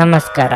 ನಮಸ್ಕಾರ.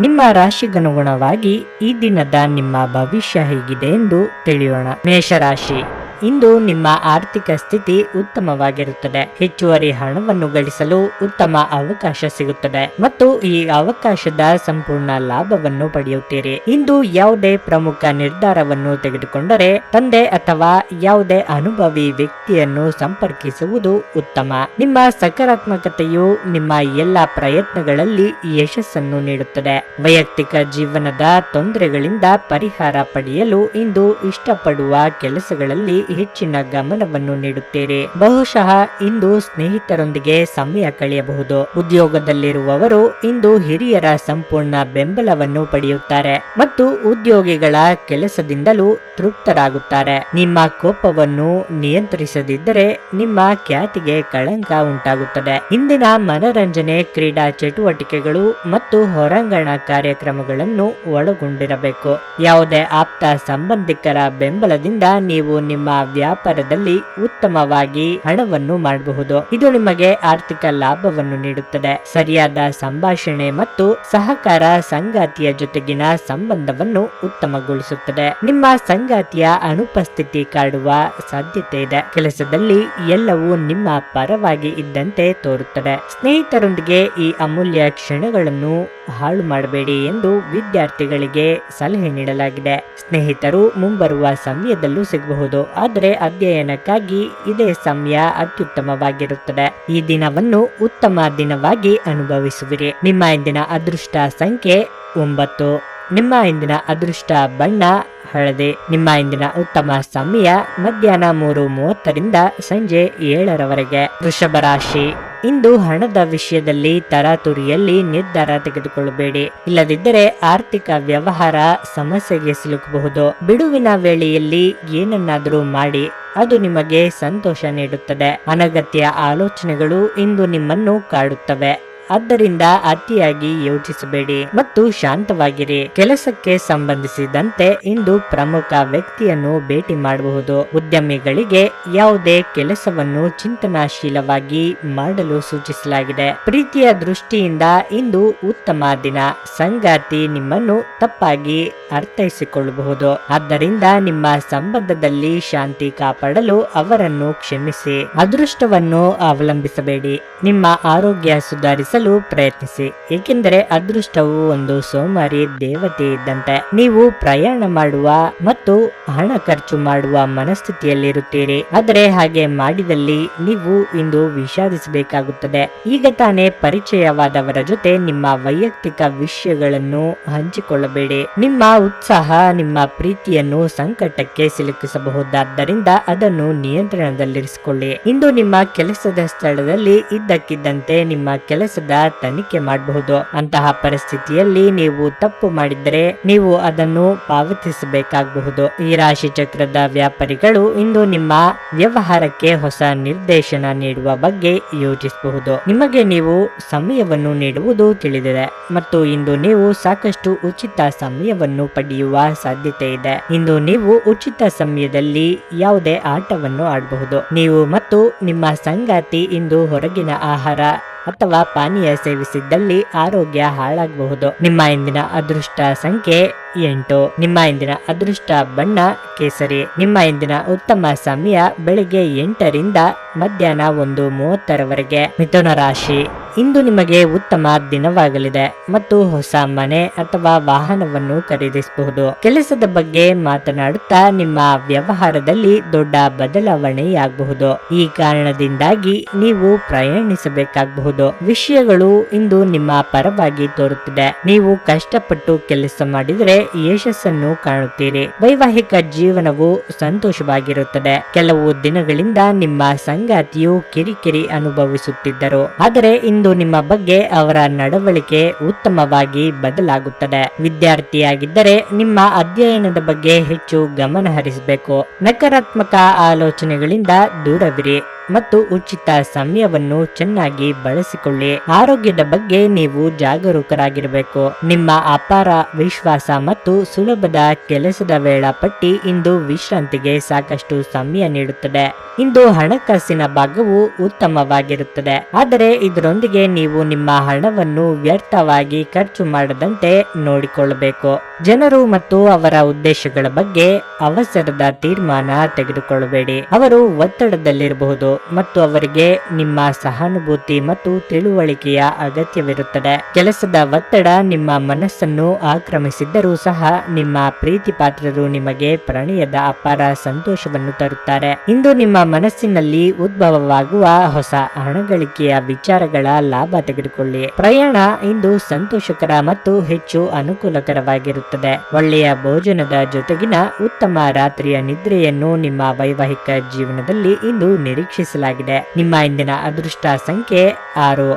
ನಿಮ್ಮ ರಾಶಿಗನುಗುಣವಾಗಿ ಈ ದಿನದ ನಿಮ್ಮ ಭವಿಷ್ಯ ಹೇಗಿದೆ ಎಂದು ತಿಳಿಯೋಣ. ಮೇಷರಾಶಿ, ಇಂದು ನಿಮ್ಮ ಆರ್ಥಿಕ ಸ್ಥಿತಿ ಉತ್ತಮವಾಗಿರುತ್ತದೆ. ಹೆಚ್ಚುವರಿ ಹಣವನ್ನು ಗಳಿಸಲು ಉತ್ತಮ ಅವಕಾಶ ಸಿಗುತ್ತದೆ ಮತ್ತು ಈ ಅವಕಾಶದ ಸಂಪೂರ್ಣ ಲಾಭವನ್ನು ಪಡೆಯುತ್ತೀರಿ. ಇಂದು ಯಾವುದೇ ಪ್ರಮುಖ ನಿರ್ಧಾರವನ್ನು ತೆಗೆದುಕೊಂಡರೆ ತಂದೆ ಅಥವಾ ಯಾವುದೇ ಅನುಭವಿ ವ್ಯಕ್ತಿಯನ್ನು ಸಂಪರ್ಕಿಸುವುದು ಉತ್ತಮ. ನಿಮ್ಮ ಸಕಾರಾತ್ಮಕತೆಯು ನಿಮ್ಮ ಎಲ್ಲ ಪ್ರಯತ್ನಗಳಲ್ಲಿ ಯಶಸ್ಸನ್ನು ನೀಡುತ್ತದೆ. ವೈಯಕ್ತಿಕ ಜೀವನದ ತೊಂದರೆಗಳಿಂದ ಪರಿಹಾರ ಪಡೆಯಲು ಇಂದು ಇಷ್ಟಪಡುವ ಕೆಲಸಗಳಲ್ಲಿ ಹೆಚ್ಚಿನ ಗಮನವನ್ನು ನೀಡುತ್ತೀರಿ. ಬಹುಶಃ ಇಂದು ಸ್ನೇಹಿತರೊಂದಿಗೆ ಸಮಯ ಕಳೆಯಬಹುದು. ಉದ್ಯೋಗದಲ್ಲಿರುವವರು ಇಂದು ಹಿರಿಯರ ಸಂಪೂರ್ಣ ಬೆಂಬಲವನ್ನು ಪಡೆಯುತ್ತಾರೆ ಮತ್ತು ಉದ್ಯೋಗಿಗಳ ಕೆಲಸದಿಂದಲೂ ತೃಪ್ತರಾಗುತ್ತಾರೆ. ನಿಮ್ಮ ಕೋಪವನ್ನು ನಿಯಂತ್ರಿಸದಿದ್ದರೆ ನಿಮ್ಮ ಖ್ಯಾತಿಗೆ ಕಳಂಕ ಉಂಟಾಗುತ್ತದೆ. ಇಂದಿನ ಮನರಂಜನೆ ಕ್ರೀಡಾ ಚಟುವಟಿಕೆಗಳು ಮತ್ತು ಹೊರಾಂಗಣ ಕಾರ್ಯಕ್ರಮಗಳನ್ನು ಒಳಗೊಂಡಿರಬೇಕು. ಯಾವುದೇ ಆಪ್ತ ಸಂಬಂಧಿಕರ ಬೆಂಬಲದಿಂದ ನೀವು ನಿಮ್ಮ ವ್ಯಾಪಾರದಲ್ಲಿ ಉತ್ತಮವಾಗಿ ಹಣವನ್ನು ಮಾಡಬಹುದು. ಇದು ನಿಮಗೆ ಆರ್ಥಿಕ ಲಾಭವನ್ನು ನೀಡುತ್ತದೆ. ಸರಿಯಾದ ಸಂಭಾಷಣೆ ಮತ್ತು ಸಹಕಾರ ಸಂಗಾತಿಯ ಜೊತೆಗಿನ ಸಂಬಂಧವನ್ನು ಉತ್ತಮಗೊಳಿಸುತ್ತದೆ. ನಿಮ್ಮ ಸಂಗಾತಿಯ ಅನುಪಸ್ಥಿತಿ ಕಾಡುವ ಸಾಧ್ಯತೆ ಇದೆ. ಕೆಲಸದಲ್ಲಿ ಎಲ್ಲವೂ ನಿಮ್ಮ ಪರವಾಗಿ ಇದ್ದಂತೆ ತೋರುತ್ತದೆ. ಸ್ನೇಹಿತರೊಂದಿಗೆ ಈ ಅಮೂಲ್ಯ ಕ್ಷಣಗಳನ್ನು ಹಾಳು ಮಾಡಬೇಡಿ ಎಂದು ವಿದ್ಯಾರ್ಥಿಗಳಿಗೆ ಸಲಹೆ ನೀಡಲಾಗಿದೆ. ಸ್ನೇಹಿತರು ಮುಂಬರುವ ಸಮಯದಲ್ಲೂ ಸಿಗಬಹುದು, ಆದರೆ ಅಧ್ಯಯನಕ್ಕಾಗಿ ಇದೇ ಸಮಯ ಅತ್ಯುತ್ತಮವಾಗಿರುತ್ತದೆ. ಈ ದಿನವನ್ನು ಉತ್ತಮ ದಿನವಾಗಿ ಅನುಭವಿಸುವಿರಿ. ನಿಮ್ಮ ಇಂದಿನ ಅದೃಷ್ಟ ಸಂಖ್ಯೆ 9. ನಿಮ್ಮ ಇಂದಿನ ಅದೃಷ್ಟ ಬಣ್ಣ ಹಳದಿ. ನಿಮ್ಮ ಇಂದಿನ ಉತ್ತಮ ಸಮಯ ಮಧ್ಯಾಹ್ನ 3:30ರಿಂದ ಸಂಜೆ 7ರವರೆಗೆ. ವೃಷಭ ರಾಶಿ, ಇಂದು ಹಣದ ವಿಷಯದಲ್ಲಿ ತರಾತುರಿಯಲ್ಲಿ ನಿರ್ಧಾರ ತೆಗೆದುಕೊಳ್ಳಬೇಡಿ. ಇಲ್ಲದಿದ್ದರೆ ಆರ್ಥಿಕ ವ್ಯವಹಾರ ಸಮಸ್ಯೆಗೆ ಸಿಲುಕಬಹುದು. ಬಿಡುವಿನ ವೇಳೆಯಲ್ಲಿ ಏನನ್ನಾದರೂ ಮಾಡಿ, ಅದು ನಿಮಗೆ ಸಂತೋಷ ನೀಡುತ್ತದೆ. ಅನಗತ್ಯ ಆಲೋಚನೆಗಳು ಇಂದು ನಿಮ್ಮನ್ನು ಕಾಡುತ್ತವೆ. ಆದ್ದರಿಂದ ಅತಿಯಾಗಿ ಯೋಚಿಸಬೇಡಿ ಮತ್ತು ಶಾಂತವಾಗಿರಿ. ಕೆಲಸಕ್ಕೆ ಸಂಬಂಧಿಸಿದಂತೆ ಇಂದು ಪ್ರಮುಖ ವ್ಯಕ್ತಿಯನ್ನು ಭೇಟಿ ಮಾಡಬಹುದು. ಉದ್ಯಮಿಗಳಿಗೆ ಯಾವುದೇ ಕೆಲಸವನ್ನು ಚಿಂತನಾಶೀಲವಾಗಿ ಮಾಡಲು ಸೂಚಿಸಲಾಗಿದೆ. ಪ್ರೀತಿಯ ದೃಷ್ಟಿಯಿಂದ ಇಂದು ಉತ್ತಮ ದಿನ. ಸಂಗಾತಿ ನಿಮ್ಮನ್ನು ತಪ್ಪಾಗಿ ಅರ್ಥೈಸಿಕೊಳ್ಳಬಹುದು. ಆದ್ದರಿಂದ ನಿಮ್ಮ ಸಂಬಂಧದಲ್ಲಿ ಶಾಂತಿ ಕಾಪಾಡಲು ಅವರನ್ನು ಕ್ಷಮಿಸಿ. ಅದೃಷ್ಟವನ್ನು ಅವಲಂಬಿಸಬೇಡಿ. ನಿಮ್ಮ ಆರೋಗ್ಯ ಸುಧಾರಿಸಲು ಪ್ರಯತ್ನಿಸಿ, ಏಕೆಂದರೆ ಅದೃಷ್ಟವು ಒಂದು ಸೋಮಾರಿ ದೇವತೆ ಇದ್ದಂತೆ. ನೀವು ಪ್ರಯಾಣ ಮಾಡುವ ಮತ್ತು ಹಣ ಖರ್ಚು ಮಾಡುವ ಮನಸ್ಥಿತಿಯಲ್ಲಿರುತ್ತೀರಿ. ಆದರೆ ಹಾಗೆ ಮಾಡಿದಲ್ಲಿ ನೀವು ಇಂದು ವಿಷಾದಿಸಬೇಕಾಗುತ್ತದೆ. ಈಗ ತಾನೇ ಪರಿಚಯವಾದವರ ಜೊತೆ ನಿಮ್ಮ ವೈಯಕ್ತಿಕ ವಿಷಯಗಳನ್ನು ಹಂಚಿಕೊಳ್ಳಬೇಡಿ. ನಿಮ್ಮ ಉತ್ಸಾಹ ನಿಮ್ಮ ಪ್ರೀತಿಯನ್ನು ಸಂಕಟಕ್ಕೆ ಸಿಲುಕಿಸಬಹುದಾದ್ದರಿಂದ ಅದನ್ನು ನಿಯಂತ್ರಣದಲ್ಲಿರಿಸಿಕೊಳ್ಳಿ. ಇಂದು ನಿಮ್ಮ ಕೆಲಸದ ಸ್ಥಳದಲ್ಲಿ ಇದ್ದಕ್ಕಿದ್ದಂತೆ ನಿಮ್ಮ ಕೆಲಸದ ತನಿಖೆ ಮಾಡಬಹುದು. ಅಂತಹ ಪರಿಸ್ಥಿತಿಯಲ್ಲಿ ನೀವು ತಪ್ಪು ಮಾಡಿದರೆ ನೀವು ಅದನ್ನು ಪಾವತಿಸಬೇಕಾಗಬಹುದು. ಈ ರಾಶಿ ಚಕ್ರದ ವ್ಯಾಪಾರಿಗಳು ಇಂದು ನಿಮ್ಮ ವ್ಯವಹಾರಕ್ಕೆ ಹೊಸ ನಿರ್ದೇಶನ ನೀಡುವ ಬಗ್ಗೆ ಯೋಚಿಸಬಹುದು. ನಿಮಗೆ ನೀವು ಸಮಯವನ್ನು ನೀಡುವುದು ತಿಳಿದಿದೆ ಮತ್ತು ಇಂದು ನೀವು ಸಾಕಷ್ಟು ಉಚಿತ ಸಮಯವನ್ನು ಪಡೆಯುವ ಸಾಧ್ಯತೆ ಇದೆ. ಇಂದು ನೀವು ಉಚಿತ ಸಮಯದಲ್ಲಿ ಯಾವುದೇ ಆಟವನ್ನು ಆಡಬಹುದು. ನೀವು ಮತ್ತು ನಿಮ್ಮ ಸಂಗಾತಿ ಇಂದು ಹೊರಗಿನ ಆಹಾರ ಅಥವಾ ಪಾನೀಯ ಸೇವಿಸಿದ್ದಲ್ಲಿ ಆರೋಗ್ಯ ಹಾಳಾಗಬಹುದು. ನಿಮ್ಮ ಇಂದಿನ ಅದೃಷ್ಟ ಸಂಖ್ಯೆ 8. ನಿಮ್ಮ ಇಂದಿನ ಅದೃಷ್ಟ ಬಣ್ಣ ಕೇಸರಿ. ನಿಮ್ಮ ಇಂದಿನ ಉತ್ತಮ ಸಮಯ ಬೆಳಿಗ್ಗೆ 8ರಿಂದ ಮಧ್ಯಾಹ್ನ 1:30ರವರೆಗೆ. ಮಿಥುನ ರಾಶಿ, ಇಂದು ನಿಮಗೆ ಉತ್ತಮ ದಿನವಾಗಲಿದೆ ಮತ್ತು ಹೊಸ ಮನೆ ಅಥವಾ ವಾಹನವನ್ನು ಖರೀದಿಸಬಹುದು. ಕೆಲಸದ ಬಗ್ಗೆ ಮಾತನಾಡುತ್ತಾ ನಿಮ್ಮ ವ್ಯವಹಾರದಲ್ಲಿ ದೊಡ್ಡ ಬದಲಾವಣೆಯಾಗಬಹುದು. ಈ ಕಾರಣದಿಂದಾಗಿ ನೀವು ಪ್ರಯಾಣಿಸಬೇಕಾಗಬಹುದು. ವಿಷಯಗಳು ಇಂದು ನಿಮ್ಮ ಪರವಾಗಿ ತೋರುತ್ತಿದೆ. ನೀವು ಕಷ್ಟಪಟ್ಟು ಕೆಲಸ ಮಾಡಿದರೆ ಯಶಸ್ಸನ್ನು ಕಾಣುತ್ತೀರಿ. ವೈವಾಹಿಕ ಜೀವನವು ಸಂತೋಷವಾಗಿರುತ್ತದೆ. ಕೆಲವು ದಿನಗಳಿಂದ ನಿಮ್ಮ ಸಂಗಾತಿಯು ಕಿರಿಕಿರಿ ಅನುಭವಿಸುತ್ತಿದ್ದರು, ಆದರೆ ಇಂದು ನಿಮ್ಮ ಬಗ್ಗೆ ಅವರ ನಡವಳಿಕೆ ಉತ್ತಮವಾಗಿ ಬದಲಾಗುತ್ತದೆ. ವಿದ್ಯಾರ್ಥಿಯಾಗಿದ್ದರೆ ನಿಮ್ಮ ಅಧ್ಯಯನದ ಬಗ್ಗೆ ಹೆಚ್ಚು ಗಮನ ಹರಿಸಬೇಕು. ನಕಾರಾತ್ಮಕ ಆಲೋಚನೆಗಳಿಂದ ದೂರವಿರಿ ಮತ್ತು ಉಚಿತ ಸಮಯವನ್ನು ಚೆನ್ನಾಗಿ ಬಳಸಿಕೊಳ್ಳಿ. ಆರೋಗ್ಯದ ಬಗ್ಗೆ ನೀವು ಜಾಗರೂಕರಾಗಿರಬೇಕು. ನಿಮ್ಮ ಅಪಾರ ವಿಶ್ವಾಸ ಮತ್ತು ಸುಲಭದ ಕೆಲಸದ ವೇಳಾಪಟ್ಟಿ ಇಂದು ವಿಶ್ರಾಂತಿಗೆ ಸಾಕಷ್ಟು ಸಮಯ ನೀಡುತ್ತದೆ. ಇಂದು ಹಣಕಾಸಿನ ಭಾಗವು ಉತ್ತಮವಾಗಿರುತ್ತದೆ, ಆದರೆ ಇದರೊಂದಿಗೆ ನೀವು ನಿಮ್ಮ ಹಣವನ್ನು ವ್ಯರ್ಥವಾಗಿ ಖರ್ಚು ಮಾಡದಂತೆ ನೋಡಿಕೊಳ್ಳಬೇಕು. ಜನರು ಮತ್ತು ಅವರ ಉದ್ದೇಶಗಳ ಬಗ್ಗೆ ಅವಸರದ ತೀರ್ಮಾನ ತೆಗೆದುಕೊಳ್ಳಬೇಡಿ. ಅವರು ಒತ್ತಡದಲ್ಲಿರಬಹುದು ಮತ್ತು ಅವರಿಗೆ ನಿಮ್ಮ ಸಹಾನುಭೂತಿ ಮತ್ತು ತಿಳುವಳಿಕೆಯ ಅಗತ್ಯವಿರುತ್ತದೆ. ಕೆಲಸದ ಒತ್ತಡ ನಿಮ್ಮ ಮನಸ್ಸನ್ನು ಆಕ್ರಮಿಸಿದ್ದರೂ ಸಹ ನಿಮ್ಮ ಪ್ರೀತಿ ಪಾತ್ರರು ನಿಮಗೆ ಪ್ರಣಯದ ಅಪಾರ ಸಂತೋಷವನ್ನು ತರುತ್ತಾರೆ. ಇಂದು ನಿಮ್ಮ ಮನಸ್ಸಿನಲ್ಲಿ ಉದ್ಭವವಾಗುವ ಹೊಸ ಹಣಗಳಿಕೆಯ ವಿಚಾರಗಳ ಲಾಭ ತೆಗೆದುಕೊಳ್ಳಿ. ಪ್ರಯಾಣ ಇಂದು ಸಂತೋಷಕರ ಮತ್ತು ಹೆಚ್ಚು ಅನುಕೂಲಕರವಾಗಿರುತ್ತದೆ. ಒಳ್ಳೆಯ ಭೋಜನದ ಜೊತೆಗಿನ ಉತ್ತಮ ರಾತ್ರಿಯ ನಿದ್ರೆಯನ್ನು ನಿಮ್ಮ ವೈವಾಹಿಕ ಜೀವನದಲ್ಲಿ ಇಂದು ನಿರೀಕ್ಷಿಸಲಾಗಿದೆ. ನಿಮ್ಮ ಇಂದಿನ ಅದೃಷ್ಟ ಸಂಖ್ಯೆ 6.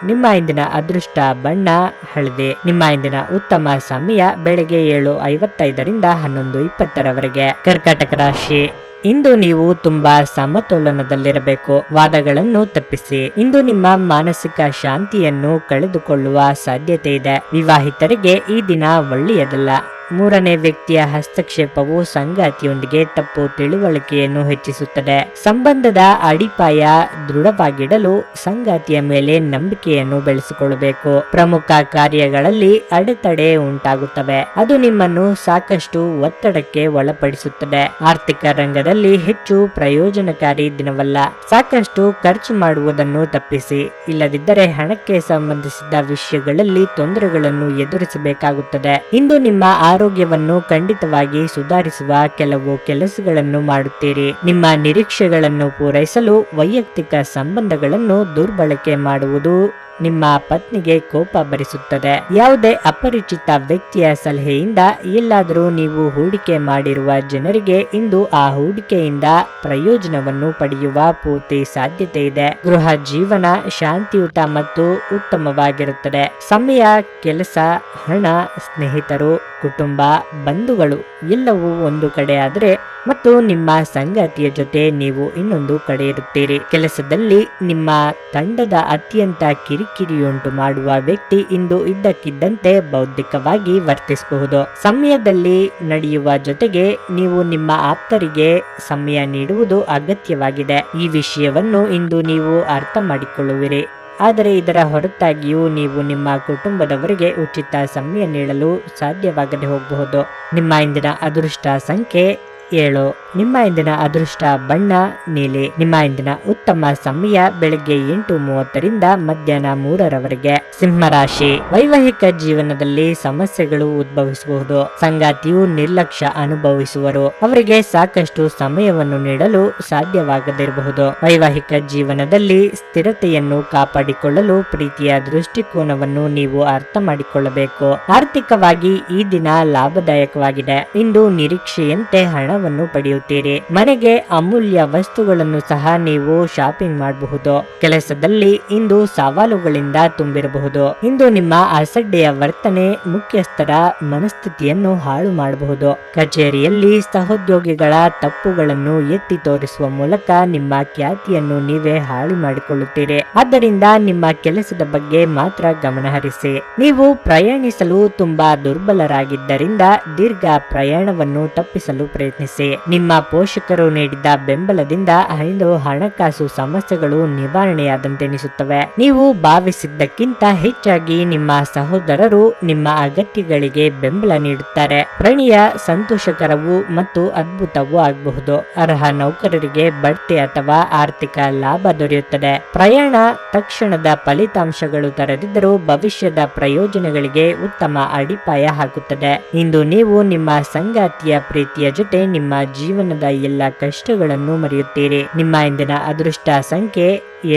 ನಿಮ್ಮ ಇಂದಿನ ಅದೃಷ್ಟ ಬಣ್ಣ ಹಳದಿ. ನಿಮ್ಮ ಇಂದಿನ ಉತ್ತಮ ಸಮಯ ಬೆಳಗ್ಗೆ 7:55ರಿಂದ 11:20ರವರೆಗೆ. ಕರ್ಕಾಟಕ ರಾಶಿ, ಇಂದು ನೀವು ತುಂಬಾ ಸಮತೋಲನದಲ್ಲಿರಬೇಕು. ವಾದಗಳನ್ನು ತಪ್ಪಿಸಿ. ಇಂದು ನಿಮ್ಮ ಮಾನಸಿಕ ಶಾಂತಿಯನ್ನು ಕಳೆದುಕೊಳ್ಳುವ ಸಾಧ್ಯತೆ ಇದೆ. ವಿವಾಹಿತರಿಗೆ ಈ ದಿನ ಒಳ್ಳೆಯದಲ್ಲ. ಮೂರನೇ ವ್ಯಕ್ತಿಯ ಹಸ್ತಕ್ಷೇಪವು ಸಂಗಾತಿಯೊಂದಿಗೆ ತಪ್ಪು ತಿಳುವಳಿಕೆಯನ್ನು ಹೆಚ್ಚಿಸುತ್ತದೆ. ಸಂಬಂಧದ ಅಡಿಪಾಯ ದೃಢವಾಗಿಡಲು ಸಂಗಾತಿಯ ಮೇಲೆ ನಂಬಿಕೆಯನ್ನು ಬೆಳೆಸಿಕೊಳ್ಳಬೇಕು. ಪ್ರಮುಖ ಕಾರ್ಯಗಳಲ್ಲಿ ಅಡೆತಡೆ ಉಂಟಾಗುತ್ತವೆ, ಅದು ನಿಮ್ಮನ್ನು ಸಾಕಷ್ಟು ಒತ್ತಡಕ್ಕೆ ಒಳಪಡಿಸುತ್ತದೆ. ಆರ್ಥಿಕ ರಂಗದಲ್ಲಿ ಹೆಚ್ಚು ಪ್ರಯೋಜನಕಾರಿ ದಿನವಲ್ಲ. ಸಾಕಷ್ಟು ಖರ್ಚು ಮಾಡುವುದನ್ನು ತಪ್ಪಿಸಿ, ಇಲ್ಲದಿದ್ದರೆ ಹಣಕ್ಕೆ ಸಂಬಂಧಿಸಿದ ವಿಷಯಗಳಲ್ಲಿ ತೊಂದರೆಗಳನ್ನು ಎದುರಿಸಬೇಕಾಗುತ್ತದೆ. ಇಂದು ನಿಮ್ಮ ಆರೋಗ್ಯವನ್ನು ಖಂಡಿತವಾಗಿ ಸುಧಾರಿಸುವ ಕೆಲವು ಕೆಲಸಗಳನ್ನು ಮಾಡುತ್ತೀರಿ. ನಿಮ್ಮ ನಿರೀಕ್ಷೆಗಳನ್ನು ಪೂರೈಸಲು ವೈಯಕ್ತಿಕ ಸಂಬಂಧಗಳನ್ನು ದುರ್ಬಳಕೆ ಮಾಡುವುದು ನಿಮ್ಮ ಪತ್ನಿಗೆ ಕೋಪ ಬರಿಸುತ್ತದೆ. ಯಾವುದೇ ಅಪರಿಚಿತ ವ್ಯಕ್ತಿಯ ಸಲಹೆಯಿಂದ ಎಲ್ಲಾದರೂ ನೀವು ಹೂಡಿಕೆ ಮಾಡಿರುವ ಜನರಿಗೆ ಇಂದು ಆ ಹೂಡಿಕೆಯಿಂದ ಪ್ರಯೋಜನವನ್ನು ಪಡೆಯುವ ಪೂರ್ತಿ ಸಾಧ್ಯತೆ ಇದೆ. ಗೃಹ ಜೀವನ ಶಾಂತಿಯುತ ಮತ್ತು ಉತ್ತಮವಾಗಿರುತ್ತದೆ. ಸಮಯ, ಕೆಲಸ, ಹಣ, ಸ್ನೇಹಿತರು, ಕುಟುಂಬ, ಬಂಧುಗಳು ಎಲ್ಲವೂ ಒಂದು ಕಡೆ ಆದರೆ ಮತ್ತು ನಿಮ್ಮ ಸಂಗಾತಿಯ ಜೊತೆ ನೀವು ಇನ್ನೊಂದು ಕಡೆ ಇರುತ್ತೀರಿ. ಕೆಲಸದಲ್ಲಿ ನಿಮ್ಮ ತಂಡದ ಅತ್ಯಂತ ಕಿರಿಕಿರಿಯುಂಟು ಮಾಡುವ ವ್ಯಕ್ತಿ ಇಂದು ಇದ್ದಕ್ಕಿದ್ದಂತೆ ಬೌದ್ಧಿಕವಾಗಿ ವರ್ತಿಸಬಹುದು. ಸಮಯದಲ್ಲಿ ನಡೆಯುವ ಜೊತೆಗೆ ನೀವು ನಿಮ್ಮ ಆಪ್ತರಿಗೆ ಸಮಯ ನೀಡುವುದು ಅಗತ್ಯವಾಗಿದೆ. ಈ ವಿಷಯವನ್ನು ಇಂದು ನೀವು ಅರ್ಥ ಮಾಡಿಕೊಳ್ಳುವಿರಿ. ಆದರೆ ಇದರ ಹೊರತಾಗಿಯೂ ನೀವು ನಿಮ್ಮ ಕುಟುಂಬದವರಿಗೆ ಉಚಿತ ಸಮಯ ನೀಡಲು ಸಾಧ್ಯವಾಗದೆ ಹೋಗಬಹುದು. ನಿಮ್ಮ ಇಂದಿನ ಅದೃಷ್ಟ ಸಂಖ್ಯೆ 7. ನಿಮ್ಮ ಇಂದಿನ ಅದೃಷ್ಟ ಬಣ್ಣ ನೀಲಿ. ನಿಮ್ಮ ಇಂದಿನ ಉತ್ತಮ ಸಮಯ ಬೆಳಗ್ಗೆ 8:30ರಿಂದ ಮಧ್ಯಾಹ್ನ 3ರವರೆಗೆ. ಸಿಂಹರಾಶಿ, ವೈವಾಹಿಕ ಜೀವನದಲ್ಲಿ ಸಮಸ್ಯೆಗಳು ಉದ್ಭವಿಸಬಹುದು. ಸಂಗಾತಿಯು ನಿರ್ಲಕ್ಷ್ಯ ಅನುಭವಿಸುವರು. ಅವರಿಗೆ ಸಾಕಷ್ಟು ಸಮಯವನ್ನು ನೀಡಲು ಸಾಧ್ಯವಾಗದಿರಬಹುದು. ವೈವಾಹಿಕ ಜೀವನದಲ್ಲಿ ಸ್ಥಿರತೆಯನ್ನು ಕಾಪಾಡಿಕೊಳ್ಳಲು ಪ್ರೀತಿಯ ದೃಷ್ಟಿಕೋನವನ್ನು ನೀವು ಅರ್ಥ ಮಾಡಿಕೊಳ್ಳಬೇಕು. ಆರ್ಥಿಕವಾಗಿ ಈ ದಿನ ಲಾಭದಾಯಕವಾಗಿದೆ. ಇಂದು ನಿರೀಕ್ಷೆಯಂತೆ ಹಣವನ್ನು ಪಡೆಯುತ್ತೀರಿ. ಮನೆಗೆ ಅಮೂಲ್ಯ ವಸ್ತುಗಳನ್ನು ಸಹ ನೀವು ಶಾಪಿಂಗ್ ಮಾಡಬಹುದು. ಕೆಲಸದಲ್ಲಿ ಇಂದು ಸವಾಲುಗಳಿಂದ ತುಂಬಿರಬಹುದು. ಇಂದು ನಿಮ್ಮ ಅಸಡ್ಡೆಯ ವರ್ತನೆ ಮುಖ್ಯಸ್ಥರ ಮನಸ್ಥಿತಿಯನ್ನು ಹಾಳು ಮಾಡಬಹುದು. ಕಚೇರಿಯಲ್ಲಿ ಸಹೋದ್ಯೋಗಿಗಳ ತಪ್ಪುಗಳನ್ನು ಎತ್ತಿ ತೋರಿಸುವ ಮೂಲಕ ನಿಮ್ಮ ಖ್ಯಾತಿಯನ್ನು ನೀವೇ ಹಾಳು ಮಾಡಿಕೊಳ್ಳುತ್ತೀರಿ. ಆದ್ದರಿಂದ ನಿಮ್ಮ ಕೆಲಸದ ಬಗ್ಗೆ ಮಾತ್ರ ಗಮನಹರಿಸಿ. ನೀವು ಪ್ರಯಾಣಿಸಲು ತುಂಬಾ ದುರ್ಬಲರಾಗಿದ್ದರಿಂದ ದೀರ್ಘ ಪ್ರಯಾಣವನ್ನು ತಪ್ಪಿಸಲು ಪ್ರಯತ್ನಿಸಿ. ನಿಮ್ಮ ಪೋಷಕರು ನೀಡಿದ ಬೆಂಬಲದಿಂದ ಇಂದು ಹಣಕಾಸು ಸಮಸ್ಯೆಗಳು ನಿವಾರಣೆಯಾದಂತೆನಿಸುತ್ತವೆ. ನೀವು ಭಾವಿಸಿದ್ದಕ್ಕಿಂತ ಹೆಚ್ಚಾಗಿ ನಿಮ್ಮ ಸಹೋದರರು ನಿಮ್ಮ ಅಗತ್ಯಗಳಿಗೆ ಬೆಂಬಲ ನೀಡುತ್ತಾರೆ. ಪ್ರಣಯ ಸಂತೋಷಕರವೂ ಮತ್ತು ಅದ್ಭುತವೂ ಆಗಬಹುದು. ಅರ್ಹ ನೌಕರರಿಗೆ ಬಡ್ತಿ ಅಥವಾ ಆರ್ಥಿಕ ಲಾಭ ದೊರೆಯುತ್ತದೆ. ಪ್ರಯಾಣ ತಕ್ಷಣದ ಫಲಿತಾಂಶಗಳು ತರದಿದ್ದರೂ ಭವಿಷ್ಯದ ಪ್ರಯೋಜನಗಳಿಗೆ ಉತ್ತಮ ಅಡಿಪಾಯ ಹಾಕುತ್ತದೆ. ಇಂದು ನೀವು ನಿಮ್ಮ ಸಂಗಾತಿಯ ಪ್ರೀತಿಯ ಜೊತೆ ನಿಮ್ಮ ಜೀವನದ ಎಲ್ಲ ಕಷ್ಟಗಳನ್ನು ಮರೆಯುತ್ತೀರಿ. ನಿಮ್ಮ ಇಂದಿನ ಅದೃಷ್ಟ ಸಂಖ್ಯೆ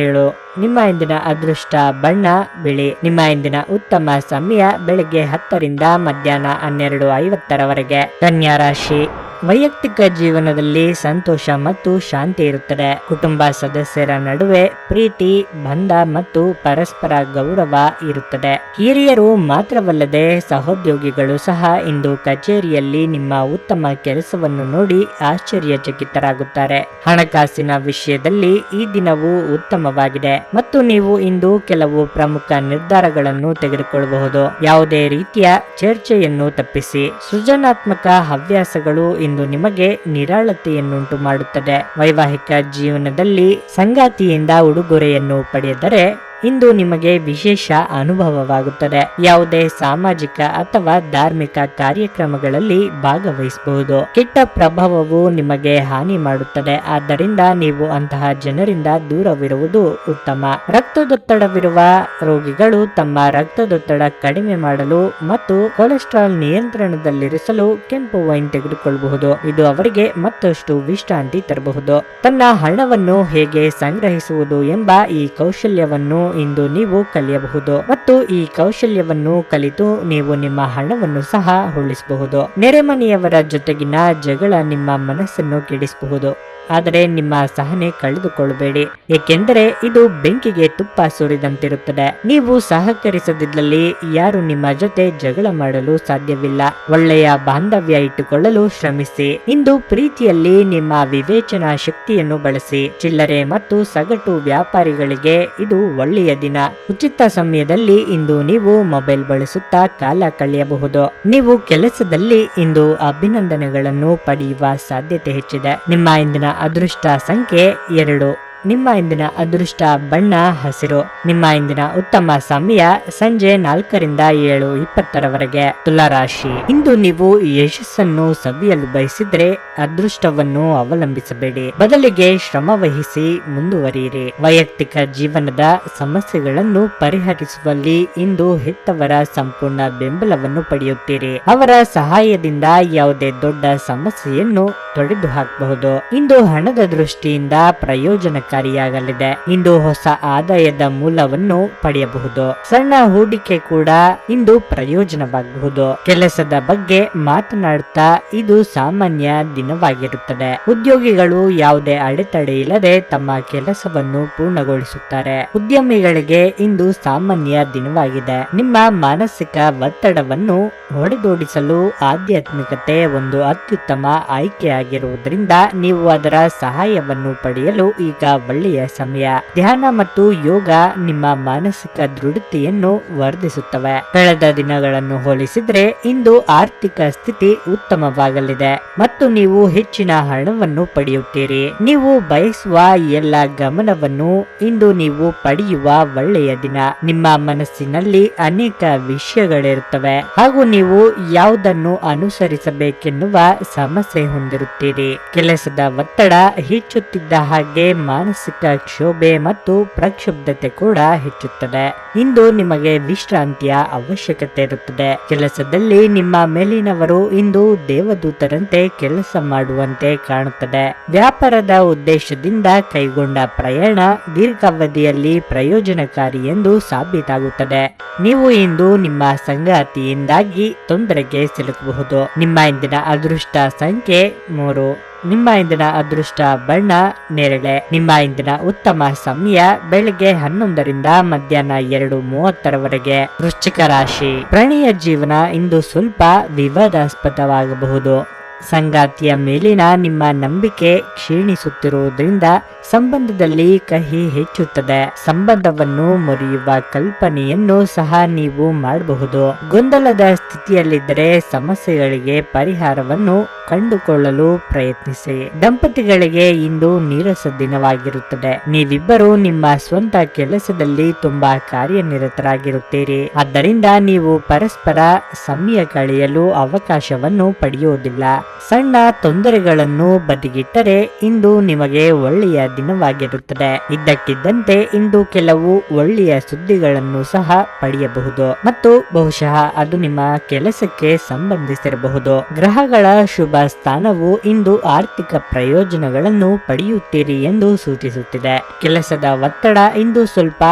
7. ನಿಮ್ಮ ಇಂದಿನ ಅದೃಷ್ಟ ಬಣ್ಣ ಬಿಳಿ. ನಿಮ್ಮ ಇಂದಿನ ಉತ್ತಮ ಸಮಯ ಬೆಳಗ್ಗೆ 10ರಿಂದ ಮಧ್ಯಾಹ್ನ 12:50ರವರೆಗೆ. ಕನ್ಯಾ ರಾಶಿ, ವೈಯಕ್ತಿಕ ಜೀವನದಲ್ಲಿ ಸಂತೋಷ ಮತ್ತು ಶಾಂತಿ ಇರುತ್ತದೆ. ಕುಟುಂಬ ಸದಸ್ಯರ ನಡುವೆ ಪ್ರೀತಿ, ಬಂಧ ಮತ್ತು ಪರಸ್ಪರ ಗೌರವ ಇರುತ್ತದೆ. ಹಿರಿಯರು ಮಾತ್ರವಲ್ಲದೆ ಸಹೋದ್ಯೋಗಿಗಳು ಸಹ ಇಂದು ಕಚೇರಿಯಲ್ಲಿ ನಿಮ್ಮ ಉತ್ತಮ ಕೆಲಸವನ್ನು ನೋಡಿ ಆಶ್ಚರ್ಯಚಕಿತರಾಗುತ್ತಾರೆ. ಹಣಕಾಸಿನ ವಿಷಯದಲ್ಲಿ ಈ ದಿನವು ಉತ್ತಮವಾಗಿದೆ ಮತ್ತು ನೀವು ಇಂದು ಕೆಲವು ಪ್ರಮುಖ ನಿರ್ಧಾರಗಳನ್ನು ತೆಗೆದುಕೊಳ್ಳಬಹುದು. ಯಾವುದೇ ರೀತಿಯ ಚರ್ಚೆಯನ್ನು ತಪ್ಪಿಸಿ. ಸೃಜನಾತ್ಮಕ ಹವ್ಯಾಸಗಳು ಇಂದು ನಿಮಗೆ ನಿರಾಳತೆಯನ್ನುಂಟು ಮಾಡುತ್ತದೆ. ವೈವಾಹಿಕ ಜೀವನದಲ್ಲಿ ಸಂಗಾತಿಯಿಂದ ಉಡುಗೊರೆಯನ್ನು ಪಡೆದರೆ ಇಂದು ನಿಮಗೆ ವಿಶೇಷ ಅನುಭವವಾಗುತ್ತದೆ. ಯಾವುದೇ ಸಾಮಾಜಿಕ ಅಥವಾ ಧಾರ್ಮಿಕ ಕಾರ್ಯಕ್ರಮಗಳಲ್ಲಿ ಭಾಗವಹಿಸಬಹುದು. ಕೆಟ್ಟ ಪ್ರಭಾವವು ನಿಮಗೆ ಹಾನಿ ಮಾಡುತ್ತದೆ, ಆದ್ದರಿಂದ ನೀವು ಅಂತಹ ಜನರಿಂದ ದೂರವಿರುವುದು ಉತ್ತಮ. ರಕ್ತದೊತ್ತಡವಿರುವ ರೋಗಿಗಳು ತಮ್ಮ ರಕ್ತದೊತ್ತಡ ಕಡಿಮೆ ಮಾಡಲು ಮತ್ತು ಕೊಲೆಸ್ಟ್ರಾಲ್ ನಿಯಂತ್ರಣದಲ್ಲಿರಿಸಲು ಕೆಂಪು ವೈನ್ ತೆಗೆದುಕೊಳ್ಳಬಹುದು. ಇದು ಅವರಿಗೆ ಮತ್ತಷ್ಟು ವಿಶ್ರಾಂತಿ ತರಬಹುದು. ತನ್ನ ಹಣವನ್ನು ಹೇಗೆ ಸಂಗ್ರಹಿಸುವುದು ಎಂಬ ಈ ಕೌಶಲ್ಯವನ್ನು ಇಂದು ನೀವು ಕಲಿಯಬಹುದು ಮತ್ತು ಈ ಕೌಶಲ್ಯವನ್ನು ಕಲಿತು ನೀವು ನಿಮ್ಮ ಹಣವನ್ನು ಸಹ ಉಳಿಸಬಹುದು. ನೆರೆಮನೆಯವರ ಜೊತೆಗಿನ ಜಗಳ ನಿಮ್ಮ ಮನಸ್ಸನ್ನು ಕೆಡಿಸಬಹುದು, ಆದರೆ ನಿಮ್ಮ ಸಹನೆ ಕಳೆದುಕೊಳ್ಳಬೇಡಿ, ಏಕೆಂದರೆ ಇದು ಬೆಂಕಿಗೆ ತುಪ್ಪ ಸುರಿದಂತಿರುತ್ತದೆ. ನೀವು ಸಹಕರಿಸದಿದ್ದಲ್ಲಿ ಯಾರು ನಿಮ್ಮ ಜೊತೆ ಜಗಳ ಮಾಡಲು ಸಾಧ್ಯವಿಲ್ಲ. ಒಳ್ಳೆಯ ಬಾಂಧವ್ಯ ಇಟ್ಟುಕೊಳ್ಳಲು ಶ್ರಮಿಸಿ. ಇಂದು ಪ್ರೀತಿಯಲ್ಲಿ ನಿಮ್ಮ ವಿವೇಚನಾ ಶಕ್ತಿಯನ್ನು ಬಳಸಿ. ಚಿಲ್ಲರೆ ಮತ್ತು ಸಗಟು ವ್ಯಾಪಾರಿಗಳಿಗೆ ಇದು ಒಳ್ಳೆಯ ದಿನ. ಉಚಿತ ಸಮಯದಲ್ಲಿ ಇಂದು ನೀವು ಮೊಬೈಲ್ ಬಳಸುತ್ತಾ ಕಾಲ ಕಳೆಯಬಹುದು. ನೀವು ಕೆಲಸದಲ್ಲಿ ಇಂದು ಅಭಿನಂದನೆಗಳನ್ನು ಪಡೆಯುವ ಸಾಧ್ಯತೆ ಹೆಚ್ಚಿದೆ. ನಿಮ್ಮ ಇಂದಿನ ಅದೃಷ್ಟ ಸಂಖ್ಯೆ 2. ನಿಮ್ಮ ಇಂದಿನ ಅದೃಷ್ಟ ಬಣ್ಣ ಹಸಿರು. ನಿಮ್ಮ ಇಂದಿನ ಉತ್ತಮ ಸಮಯ ಸಂಜೆ 4 ರಿಂದ 7:20 ತುಲಾರಾಶಿ. ಇಂದು ನೀವು ಯಶಸ್ಸನ್ನು ಸವಿಯಲು ಬಯಸಿದ್ರೆ ಅದೃಷ್ಟವನ್ನು ಅವಲಂಬಿಸಬೇಡಿ, ಬದಲಿಗೆ ಶ್ರಮ ವಹಿಸಿ ಮುಂದುವರಿಯಿರಿ. ವೈಯಕ್ತಿಕ ಜೀವನದ ಸಮಸ್ಯೆಗಳನ್ನು ಪರಿಹರಿಸುವಲ್ಲಿ ಇಂದು ಹೆತ್ತವರ ಸಂಪೂರ್ಣ ಬೆಂಬಲವನ್ನು ಪಡೆಯುತ್ತೀರಿ. ಅವರ ಸಹಾಯದಿಂದ ಯಾವುದೇ ದೊಡ್ಡ ಸಮಸ್ಯೆಯನ್ನು ತೊಡೆದು ಹಾಕಬಹುದು. ಇಂದು ಹಣದ ದೃಷ್ಟಿಯಿಂದ ಪ್ರಯೋಜನಕಾರಿಯಾಗಲಿದೆ. ಇಂದು ಹೊಸ ಆದಾಯದ ಮೂಲವನ್ನು ಪಡೆಯಬಹುದು. ಸಣ್ಣ ಹೂಡಿಕೆ ಕೂಡ ಇಂದು ಪ್ರಯೋಜನವಾಗಬಹುದು. ಕೆಲಸದ ಬಗ್ಗೆ ಮಾತನಾಡುತ್ತಾ ಇದು ಸಾಮಾನ್ಯ ದಿನವಾಗಿರುತ್ತದೆ. ಉದ್ಯೋಗಿಗಳು ಯಾವುದೇ ಅಡೆತಡೆ ಇಲ್ಲದೆ ತಮ್ಮ ಕೆಲಸವನ್ನು ಪೂರ್ಣಗೊಳಿಸುತ್ತಾರೆ. ಉದ್ಯಮಿಗಳಿಗೆ ಇಂದು ಸಾಮಾನ್ಯ ದಿನವಾಗಿದೆ. ನಿಮ್ಮ ಮಾನಸಿಕ ಒತ್ತಡವನ್ನು ಹೊಡೆದೋಡಿಸಲು ಆಧ್ಯಾತ್ಮಿಕತೆ ಒಂದು ಅತ್ಯುತ್ತಮ ಆಯ್ಕೆಯಾಗಿರುವುದರಿಂದ ನೀವು ಅದರ ಸಹಾಯವನ್ನು ಪಡೆಯಲು ಈಗ ಒಳ್ಳೆಯ ಸಮಯ. ಧ್ಯಾನ ಮತ್ತು ಯೋಗ ನಿಮ್ಮ ಮಾನಸಿಕ ದೃಢತೆಯನ್ನು ವರ್ಧಿಸುತ್ತವೆ. ಕಳೆದ ದಿನಗಳನ್ನು ಹೋಲಿಸಿದ್ರೆ ಇಂದು ಆರ್ಥಿಕ ಸ್ಥಿತಿ ಉತ್ತಮವಾಗಲಿದೆ ಮತ್ತು ನೀವು ಹೆಚ್ಚಿನ ಹಣವನ್ನು ಪಡೆಯುತ್ತೀರಿ. ನೀವು ಬಯಸುವ ಎಲ್ಲ ಗಮನವನ್ನು ಇಂದು ನೀವು ಪಡೆಯುವ ಒಳ್ಳೆಯ ದಿನ. ನಿಮ್ಮ ಮನಸ್ಸಿನಲ್ಲಿ ಅನೇಕ ವಿಷಯಗಳಿರುತ್ತವೆ ಹಾಗೂ ನೀವು ಯಾವುದನ್ನು ಅನುಸರಿಸಬೇಕೆನ್ನುವ ಸಮಸ್ಯೆ ಹೊಂದಿರುತ್ತೀರಿ. ಕೆಲಸದ ಒತ್ತಡ ಹೆಚ್ಚುತ್ತಿದ್ದ ಹಾಗೆ ಮಾನಸಿಕ ಕ್ಷೋಭೆ ಮತ್ತು ಪ್ರಕ್ಷುಬ್ಧತೆ ಕೂಡ ಹೆಚ್ಚುತ್ತದೆ. ಇಂದು ನಿಮಗೆ ವಿಶ್ರಾಂತಿಯ ಅವಶ್ಯಕತೆ ಇರುತ್ತದೆ. ಕೆಲಸದಲ್ಲಿ ನಿಮ್ಮ ಮೇಲಿನವರು ಇಂದು ದೇವದೂತರಂತೆ ಕೆಲಸ ಮಾಡುವಂತೆ ಕಾಣುತ್ತದೆ. ವ್ಯಾಪಾರದ ಉದ್ದೇಶದಿಂದ ಕೈಗೊಂಡ ಪ್ರಯಾಣ ದೀರ್ಘಾವಧಿಯಲ್ಲಿ ಪ್ರಯೋಜನಕಾರಿ ಎಂದು ಸಾಬೀತಾಗುತ್ತದೆ. ನೀವು ಇಂದು ನಿಮ್ಮ ಸಂಗಾತಿಯಿಂದಾಗಿ ತೊಂದರೆಗೆ ಸಿಲುಕಬಹುದು. ನಿಮ್ಮ ಇಂದಿನ ಅದೃಷ್ಟ ಸಂಖ್ಯೆ 3. ನಿಮ್ಮ ಇಂದಿನ ಅದೃಷ್ಟ ಬಣ್ಣ ನೇರಳೆ. ನಿಮ್ಮ ಇಂದಿನ ಉತ್ತಮ ಸಮಯ ಬೆಳಿಗ್ಗೆ 11 ರಿಂದ ಮಧ್ಯಾಹ್ನ 2:30 ವೃಶ್ಚಿಕ ರಾಶಿ. ಪ್ರಣಯ ಜೀವನ ಇಂದು ಸ್ವಲ್ಪ ವಿವಾದಾಸ್ಪದವಾಗಬಹುದು. ಸಂಗಾತಿಯ ಮೇಲಿನ ನಿಮ್ಮ ನಂಬಿಕೆ ಕ್ಷೀಣಿಸುತ್ತಿರುವುದರಿಂದ ಸಂಬಂಧದಲ್ಲಿ ಕಹಿ ಹೆಚ್ಚುತ್ತದೆ. ಸಂಬಂಧವನ್ನು ಮುರಿಯುವ ಕಲ್ಪನೆಯನ್ನು ಸಹ ನೀವು ಮಾಡಬಹುದು. ಗೊಂದಲದ ಸ್ಥಿತಿಯಲ್ಲಿದ್ದರೆ ಸಮಸ್ಯೆಗಳಿಗೆ ಪರಿಹಾರವನ್ನು ಕಂಡುಕೊಳ್ಳಲು ಪ್ರಯತ್ನಿಸಿ. ದಂಪತಿಗಳಿಗೆ ಇಂದು ನೀರಸ ದಿನವಾಗಿರುತ್ತದೆ. ನೀವಿಬ್ಬರು ನಿಮ್ಮ ಸ್ವಂತ ಕೆಲಸದಲ್ಲಿ ತುಂಬಾ ಕಾರ್ಯನಿರತರಾಗಿರುತ್ತೀರಿ. ಆದ್ದರಿಂದ ನೀವು ಪರಸ್ಪರ ಸಮಯ ಕಳೆಯಲು ಅವಕಾಶವನ್ನು ಪಡೆಯುವುದಿಲ್ಲ. ಸಣ್ಣ ತೊಂದರೆಗಳನ್ನು ಬದಿಗಿಟ್ಟರೆ ಇಂದು ನಿಮಗೆ ಒಳ್ಳೆಯ ದಿನವಾಗಿರುತ್ತದೆ. ಇದ್ದಕ್ಕಿದ್ದಂತೆ ಇಂದು ಕೆಲವು ಒಳ್ಳೆಯ ಸುದ್ದಿಗಳನ್ನು ಸಹ ಪಡೆಯಬಹುದು ಮತ್ತು ಬಹುಶಃ ಅದು ನಿಮ್ಮ ಕೆಲಸಕ್ಕೆ ಸಂಬಂಧಿಸಿರಬಹುದು. ಗ್ರಹಗಳ ಶುಭ ಕುಟುಂಬ ಸ್ಥಾನವು ಇಂದು ಆರ್ಥಿಕ ಪ್ರಯೋಜನಗಳನ್ನು ಪಡೆಯುತ್ತೀರಿ ಎಂದು ಸೂಚಿಸುತ್ತಿದೆ. ಕೆಲಸದ ಒತ್ತಡ ಇಂದು ಸ್ವಲ್ಪ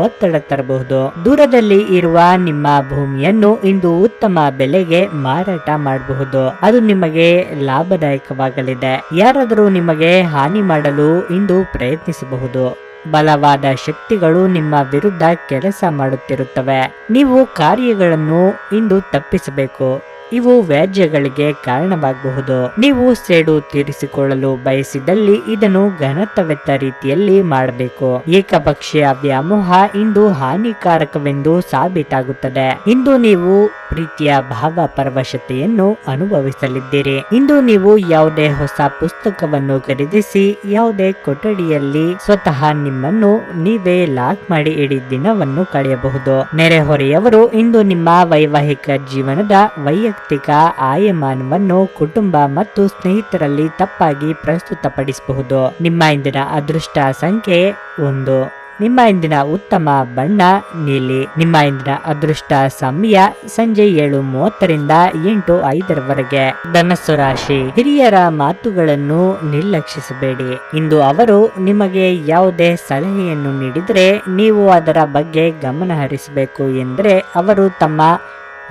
ಒತ್ತಡ ತರಬಹುದು. ದೂರದಲ್ಲಿ ಇರುವ ನಿಮ್ಮ ಭೂಮಿಯನ್ನು ಇಂದು ಉತ್ತಮ ಬೆಲೆಗೆ ಮಾರಾಟ ಮಾಡಬಹುದು. ಅದು ನಿಮಗೆ ಲಾಭದಾಯಕವಾಗಲಿದೆ. ಯಾರಾದರೂ ನಿಮಗೆ ಹಾನಿ ಮಾಡಲು ಇಂದು ಪ್ರಯತ್ನಿಸಬಹುದು. ಬಲವಾದ ಶಕ್ತಿಗಳು ನಿಮ್ಮ ವಿರುದ್ಧ ಕೆಲಸ ಮಾಡುತ್ತಿರುತ್ತವೆ. ನೀವು ಕಾರ್ಯಗಳನ್ನು ಇಂದು ತಪ್ಪಿಸಬೇಕು. ಇವು ವ್ಯಾಜ್ಯಗಳಿಗೆ ಕಾರಣವಾಗಬಹುದು. ನೀವು ಸೇಡು ತೀರಿಸಿಕೊಳ್ಳಲು ಬಯಸಿದಲ್ಲಿ ಇದನ್ನು ಘನತ್ವವೆತ್ತ ರೀತಿಯಲ್ಲಿ ಮಾಡಬೇಕು. ಏಕಪಕ್ಷೀಯ ವ್ಯಾಮೋಹ ಇಂದು ಹಾನಿಕಾರಕವೆಂದು ಸಾಬೀತಾಗುತ್ತದೆ. ಇಂದು ನೀವು ಪ್ರೀತಿಯ ಭಾವ ಪರವಶತೆಯನ್ನು ಅನುಭವಿಸಲಿದ್ದೀರಿ. ಇಂದು ನೀವು ಯಾವುದೇ ಹೊಸ ಪುಸ್ತಕವನ್ನು ಖರೀದಿಸಿ ಯಾವುದೇ ಕೊಠಡಿಯಲ್ಲಿ ಸ್ವತಃ ನಿಮ್ಮನ್ನು ನೀವೇ ಲಾಕ್ ಮಾಡಿ ಇಡೀ ದಿನವನ್ನು ಕಳೆಯಬಹುದು. ನೆರೆಹೊರೆಯವರು ಇಂದು ನಿಮ್ಮ ವೈವಾಹಿಕ ಜೀವನದ ವೈಯಕ್ತಿಕ ಆಯಮಾನವನ್ನು ಕುಟುಂಬ ಮತ್ತು ಸ್ನೇಹಿತರಲ್ಲಿ ತಪ್ಪಾಗಿ ಪ್ರಸ್ತುತಪಡಿಸಬಹುದು. ನಿಮ್ಮ ಇಂದಿನ ಅದೃಷ್ಟ ಸಂಖ್ಯೆ 1. ನಿಮ್ಮ ಇಂದಿನ ಉತ್ತಮ ಬಣ್ಣ ನೀಲಿ. ನಿಮ್ಮ ಇಂದಿನ ಅದೃಷ್ಟ ಸಮಯ ಸಂಜೆ 7:30ರಿಂದ 8:05 ಧನಸ್ಸು ರಾಶಿ. ಹಿರಿಯರ ಮಾತುಗಳನ್ನು ನಿರ್ಲಕ್ಷಿಸಬೇಡಿ. ಇಂದು ಅವರು ನಿಮಗೆ ಯಾವುದೇ ಸಲಹೆಯನ್ನು ನೀಡಿದರೆ ನೀವು ಅದರ ಬಗ್ಗೆ ಗಮನ ಹರಿಸಬೇಕು ಎಂದರೆ ಅವರು ತಮ್ಮ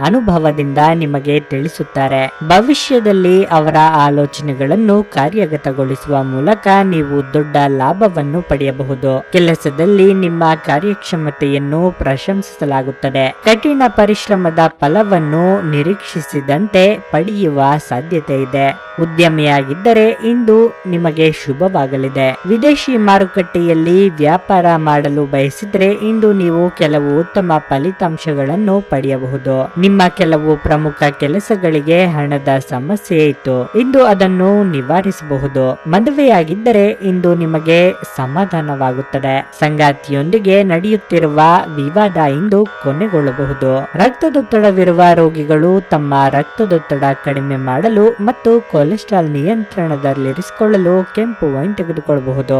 ಅನುಭವದಿಂದ ನಿಮಗೆ ತಿಳಿಸುತ್ತಾರೆ. ಭವಿಷ್ಯದಲ್ಲಿ ಅವರ ಆಲೋಚನೆಗಳನ್ನು ಕಾರ್ಯಗತಗೊಳಿಸುವ ಮೂಲಕ ನೀವು ದೊಡ್ಡ ಲಾಭವನ್ನು ಪಡೆಯಬಹುದು. ಕೆಲಸದಲ್ಲಿ ನಿಮ್ಮ ಕಾರ್ಯಕ್ಷಮತೆಯನ್ನು ಪ್ರಶಂಸಿಸಲಾಗುತ್ತದೆ. ಕಠಿಣ ಪರಿಶ್ರಮದ ಫಲವನ್ನು ನಿರೀಕ್ಷಿಸಿದಂತೆ ಪಡೆಯುವ ಸಾಧ್ಯತೆ ಇದೆ. ಉದ್ಯಮಿಯಾಗಿದ್ದರೆ ಇಂದು ನಿಮಗೆ ಶುಭವಾಗಲಿದೆ. ವಿದೇಶಿ ಮಾರುಕಟ್ಟೆಯಲ್ಲಿ ವ್ಯಾಪಾರ ಮಾಡಲು ಬಯಸಿದರೆ ಇಂದು ನೀವು ಕೆಲವು ಉತ್ತಮ ಫಲಿತಾಂಶಗಳನ್ನು ಪಡೆಯಬಹುದು. ನಿಮ್ಮ ಕೆಲವು ಪ್ರಮುಖ ಕೆಲಸಗಳಿಗೆ ಹಣದ ಸಮಸ್ಯೆ ಇತ್ತು, ಇಂದು ಅದನ್ನು ನಿವಾರಿಸಬಹುದು. ಮದುವೆಯಾಗಿದ್ದರೆ ಇಂದು ನಿಮಗೆ ಸಮಾಧಾನವಾಗುತ್ತದೆ. ಸಂಗಾತಿಯೊಂದಿಗೆ ನಡೆಯುತ್ತಿರುವ ವಿವಾದ ಇಂದು ಕೊನೆಗೊಳ್ಳಬಹುದು. ರಕ್ತದೊತ್ತಡವಿರುವ ರೋಗಿಗಳು ತಮ್ಮ ರಕ್ತದೊತ್ತಡ ಕಡಿಮೆ ಮಾಡಲು ಮತ್ತು ಕೊಲೆಸ್ಟ್ರಾಲ್ ನಿಯಂತ್ರಣದಲ್ಲಿರಿಸಿಕೊಳ್ಳಲು ಕೆಂಪು ವೈನ್ ತೆಗೆದುಕೊಳ್ಳಬಹುದು.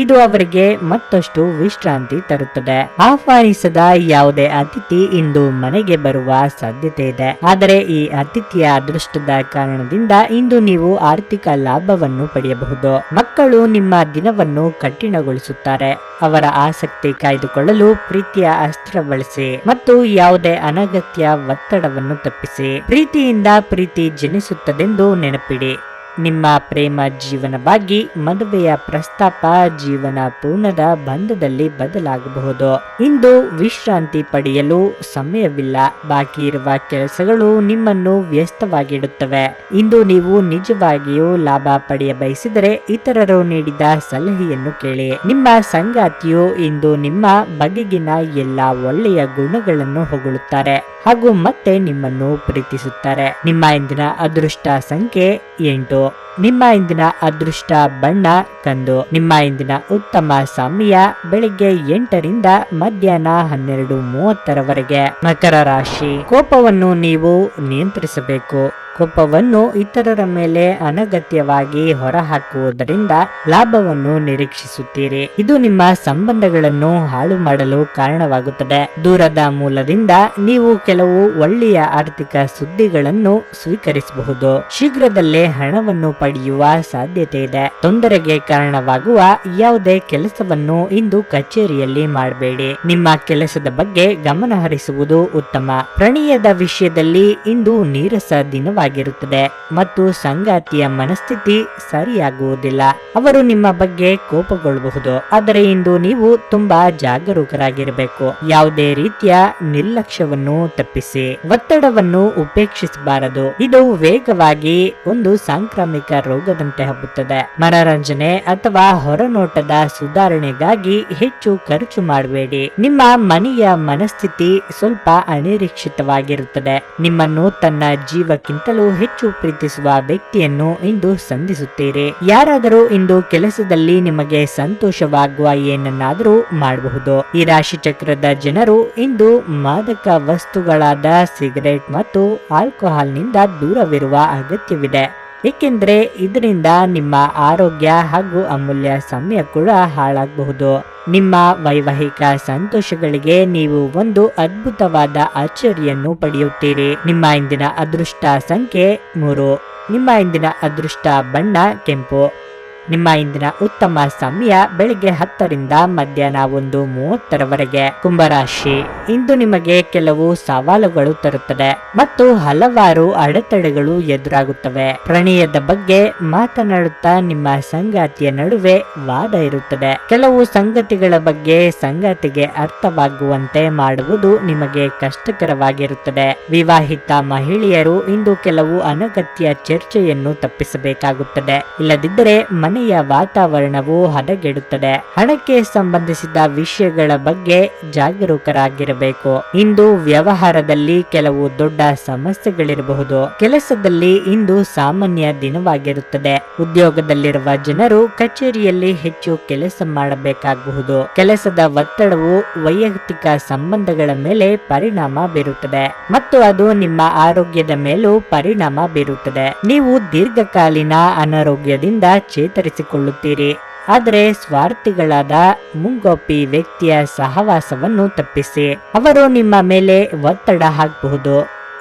ಇದು ಅವರಿಗೆ ಮತ್ತಷ್ಟು ವಿಶ್ರಾಂತಿ ತರುತ್ತದೆ. ಆಹ್ವಾನಿಸದ ಯಾವುದೇ ಅತಿಥಿ ಇಂದು ಮನೆಗೆ ಬರುವ ಸಾಧ್ಯತೆ ಇದೆ. ಆದರೆ ಈ ಅತಿಥಿಯ ಅದೃಷ್ಟದ ಕಾರಣದಿಂದ ಇಂದು ನೀವು ಆರ್ಥಿಕ ಲಾಭವನ್ನು ಪಡೆಯಬಹುದು. ಮಕ್ಕಳು ನಿಮ್ಮ ದಿನವನ್ನು ಕಠಿಣಗೊಳಿಸುತ್ತಾರೆ. ಅವರ ಆಸಕ್ತಿ ಕಾಯ್ದುಕೊಳ್ಳಲು ಪ್ರೀತಿಯ ಅಸ್ತ್ರ ಬಳಸಿ ಮತ್ತು ಯಾವುದೇ ಅನಗತ್ಯ ಒತ್ತಡವನ್ನು ತಪ್ಪಿಸಿ. ಪ್ರೀತಿಯಿಂದ ಪ್ರೀತಿ ಜನಿಸುತ್ತದೆಂದು ನೆನಪಿಡಿ. ನಿಮ್ಮ ಪ್ರೇಮ ಜೀವನವಾಗಿ ಮದುವೆಯ ಪ್ರಸ್ತಾಪ ಜೀವನ ಪೂರ್ಣದ ಬಂಧದಲ್ಲಿ ಬದಲಾಗಬಹುದು. ಇಂದು ವಿಶ್ರಾಂತಿ ಪಡೆಯಲು ಸಮಯವಿಲ್ಲ. ಬಾಕಿ ಇರುವ ಕೆಲಸಗಳು ನಿಮ್ಮನ್ನು ವ್ಯಸ್ತವಾಗಿಡುತ್ತವೆ. ಇಂದು ನೀವು ನಿಜವಾಗಿಯೂ ಲಾಭ ಪಡೆಯ ಬಯಸಿದರೆ ಇತರರು ನೀಡಿದ ಸಲಹೆಯನ್ನು ಕೇಳಿ. ನಿಮ್ಮ ಸಂಗಾತಿಯು ಇಂದು ನಿಮ್ಮ ಬಗೆಗಿನ ಎಲ್ಲಾ ಒಳ್ಳೆಯ ಗುಣಗಳನ್ನು ಹೊಗಳುತ್ತಾರೆ ಹಾಗೂ ಮತ್ತೆ ನಿಮ್ಮನ್ನು ಪ್ರೀತಿಸುತ್ತಾರೆ. ನಿಮ್ಮ ಇಂದಿನ ಅದೃಷ್ಟ ಸಂಖ್ಯೆ 8. ನಿಮ್ಮ ಇಂದಿನ ಅದೃಷ್ಟ ಬಣ್ಣ ಕಂದು. ನಿಮ್ಮ ಇಂದಿನ ಉತ್ತಮ ಸಮಯ ಬೆಳಿಗ್ಗೆ 8ರಿಂದ ಮಧ್ಯಾಹ್ನ 12:30 ಮಕರ ರಾಶಿ. ಕೋಪವನ್ನು ನೀವು ನಿಯಂತ್ರಿಸಬೇಕು. ಕೋಪವನ್ನು ಇತರರ ಮೇಲೆ ಅನಗತ್ಯವಾಗಿ ಹೊರಹಾಕುವುದರಿಂದ ಲಾಭವನ್ನು ನಿರೀಕ್ಷಿಸುತ್ತೀರಿ. ಇದು ನಿಮ್ಮ ಸಂಬಂಧಗಳನ್ನು ಹಾಳು ಮಾಡಲು ಕಾರಣವಾಗುತ್ತದೆ. ದೂರದ ಮೂಲದಿಂದ ನೀವು ಕೆಲವು ಒಳ್ಳೆಯ ಆರ್ಥಿಕ ಸುದ್ದಿಗಳನ್ನು ಸ್ವೀಕರಿಸಬಹುದು. ಶೀಘ್ರದಲ್ಲೇ ಹಣವನ್ನು ಪಡೆಯುವ ಸಾಧ್ಯತೆ ಇದೆ. ತೊಂದರೆಗೆ ಕಾರಣವಾಗುವ ಯಾವುದೇ ಕೆಲಸವನ್ನು ಇಂದು ಕಚೇರಿಯಲ್ಲಿ ಮಾಡಬೇಡಿ. ನಿಮ್ಮ ಕೆಲಸದ ಬಗ್ಗೆ ಗಮನ ಹರಿಸುವುದು ಉತ್ತಮ. ಪ್ರಣಯದ ವಿಷಯದಲ್ಲಿ ಇಂದು ನೀರಸ ದಿನವಾಗಿದೆ ಮತ್ತು ಸಂಗಾತಿಯ ಮನಸ್ಥಿತಿ ಸರಿಯಾಗುವುದಿಲ್ಲ. ಅವರು ನಿಮ್ಮ ಬಗ್ಗೆ ಕೋಪಗೊಳ್ಳಬಹುದು. ಆದರೆ ಇಂದು ನೀವು ತುಂಬಾ ಜಾಗರೂಕರಾಗಿರಬೇಕು. ಯಾವುದೇ ರೀತಿಯ ನಿರ್ಲಕ್ಷ್ಯವನ್ನು ತಪ್ಪಿಸಿ. ಒತ್ತಡವನ್ನು ಉಪೇಕ್ಷಿಸಬಾರದು. ಇದು ವೇಗವಾಗಿ ಒಂದು ಸಾಂಕ್ರಾಮಿಕ ರೋಗದಂತೆ ಹಬ್ಬುತ್ತದೆ. ಮನರಂಜನೆ ಅಥವಾ ಹೊರನೋಟದ ಸುಧಾರಣೆಗಾಗಿ ಹೆಚ್ಚು ಖರ್ಚು ಮಾಡಬೇಡಿ. ನಿಮ್ಮ ಮನೆಯ ಮನಸ್ಥಿತಿ ಸ್ವಲ್ಪ ಅನಿರೀಕ್ಷಿತವಾಗಿರುತ್ತದೆ. ನಿಮ್ಮನ್ನು ತನ್ನ ಜೀವಕ್ಕಿಂತಲೂ ಹೆಚ್ಚು ಪ್ರೀತಿಸುವ ವ್ಯಕ್ತಿಯನ್ನು ಇಂದು ಸಂಧಿಸುತ್ತೀರಿ. ಯಾರಾದರೂ ಇಂದು ಕೆಲಸದಲ್ಲಿ ನಿಮಗೆ ಸಂತೋಷವಾಗುವ ಏನನ್ನಾದರೂ ಮಾಡಬಹುದು. ಈ ರಾಶಿ ಚಕ್ರದ ಜನರು ಇಂದು ಮಾದಕ ವಸ್ತುಗಳಾದ ಸಿಗರೆಟ್ ಮತ್ತು ಆಲ್ಕೋಹಾಲ್ನಿಂದ ದೂರವಿರುವ ಅಗತ್ಯವಿದೆ. ಏಕೆಂದರೆ ಇದರಿಂದ ನಿಮ್ಮ ಆರೋಗ್ಯ ಹಾಗೂ ಅಮೂಲ್ಯ ಸಮಯ ಕೂಡ ಹಾಳಾಗಬಹುದು. ನಿಮ್ಮ ವೈವಾಹಿಕ ಸಂತೋಷಗಳಿಗೆ ನೀವು ಒಂದು ಅದ್ಭುತವಾದ ಅಚ್ಚರಿಯನ್ನು ಪಡೆಯುತ್ತೀರಿ. ನಿಮ್ಮ ಇಂದಿನ ಅದೃಷ್ಟ ಸಂಖ್ಯೆ 3. ನಿಮ್ಮ ಇಂದಿನ ಅದೃಷ್ಟ ಬಣ್ಣ ಕೆಂಪು. ನಿಮ್ಮ ಇಂದಿನ ಉತ್ತಮ ಸಮಯ ಬೆಳಿಗ್ಗೆ 10ರಿಂದ ಮಧ್ಯಾಹ್ನ 1:30ರವರೆಗೆ. ಕುಂಭರಾಶಿ, ಇಂದು ನಿಮಗೆ ಕೆಲವು ಸವಾಲುಗಳು ತರುತ್ತದೆ ಮತ್ತು ಹಲವಾರು ಅಡೆತಡೆಗಳು ಎದುರಾಗುತ್ತವೆ. ಪ್ರಣಯದ ಬಗ್ಗೆ ಮಾತನಾಡುತ್ತಾ ನಿಮ್ಮ ಸಂಗಾತಿಯ ನಡುವೆ ವಾದ ಇರುತ್ತದೆ. ಕೆಲವು ಸಂಗತಿಗಳ ಬಗ್ಗೆ ಸಂಗಾತಿಗೆ ಅರ್ಥವಾಗುವಂತೆ ಮಾಡುವುದು ನಿಮಗೆ ಕಷ್ಟಕರವಾಗಿರುತ್ತದೆ. ವಿವಾಹಿತ ಮಹಿಳೆಯರು ಇಂದು ಕೆಲವು ಅನಗತ್ಯ ಚರ್ಚೆಯನ್ನು ತಪ್ಪಿಸಬೇಕಾಗುತ್ತದೆ. ಇಲ್ಲದಿದ್ದರೆ ಮನೆಯ ವಾತಾವರಣವು ಹದಗೆಡುತ್ತದೆ. ಹಣಕ್ಕೆ ಸಂಬಂಧಿಸಿದ ವಿಷಯಗಳ ಬಗ್ಗೆ ಜಾಗರೂಕರಾಗಿರಬೇಕು. ಇಂದು ವ್ಯವಹಾರದಲ್ಲಿ ಕೆಲವು ದೊಡ್ಡ ಸಮಸ್ಯೆಗಳಿರಬಹುದು. ಕೆಲಸದಲ್ಲಿ ಇಂದು ಸಾಮಾನ್ಯ ದಿನವಾಗಿರುತ್ತದೆ. ಉದ್ಯೋಗದಲ್ಲಿರುವ ಜನರು ಕಚೇರಿಯಲ್ಲಿ ಹೆಚ್ಚು ಕೆಲಸ ಮಾಡಬೇಕಾಗಬಹುದು. ಕೆಲಸದ ಒತ್ತಡವು ವೈಯಕ್ತಿಕ ಸಂಬಂಧಗಳ ಮೇಲೆ ಪರಿಣಾಮ ಬೀರುತ್ತದೆ ಮತ್ತು ಅದು ನಿಮ್ಮ ಆರೋಗ್ಯದ ಮೇಲೂ ಪರಿಣಾಮ ಬೀರುತ್ತದೆ. ನೀವು ದೀರ್ಘಕಾಲೀನ ಅನಾರೋಗ್ಯದಿಂದ ಚೇತರಿಸಿಕೊಳ್ಳುತ್ತೀರಿ. ಆದರೆ ಸ್ವಾರ್ಥಿಗಳಾದ ಮುಂಗೋಪಿ ವ್ಯಕ್ತಿಯ ಸಹವಾಸವನ್ನು ತಪ್ಪಿಸಿ. ಅವರು ನಿಮ್ಮ ಮೇಲೆ ಒತ್ತಡ ಹಾಕಬಹುದು.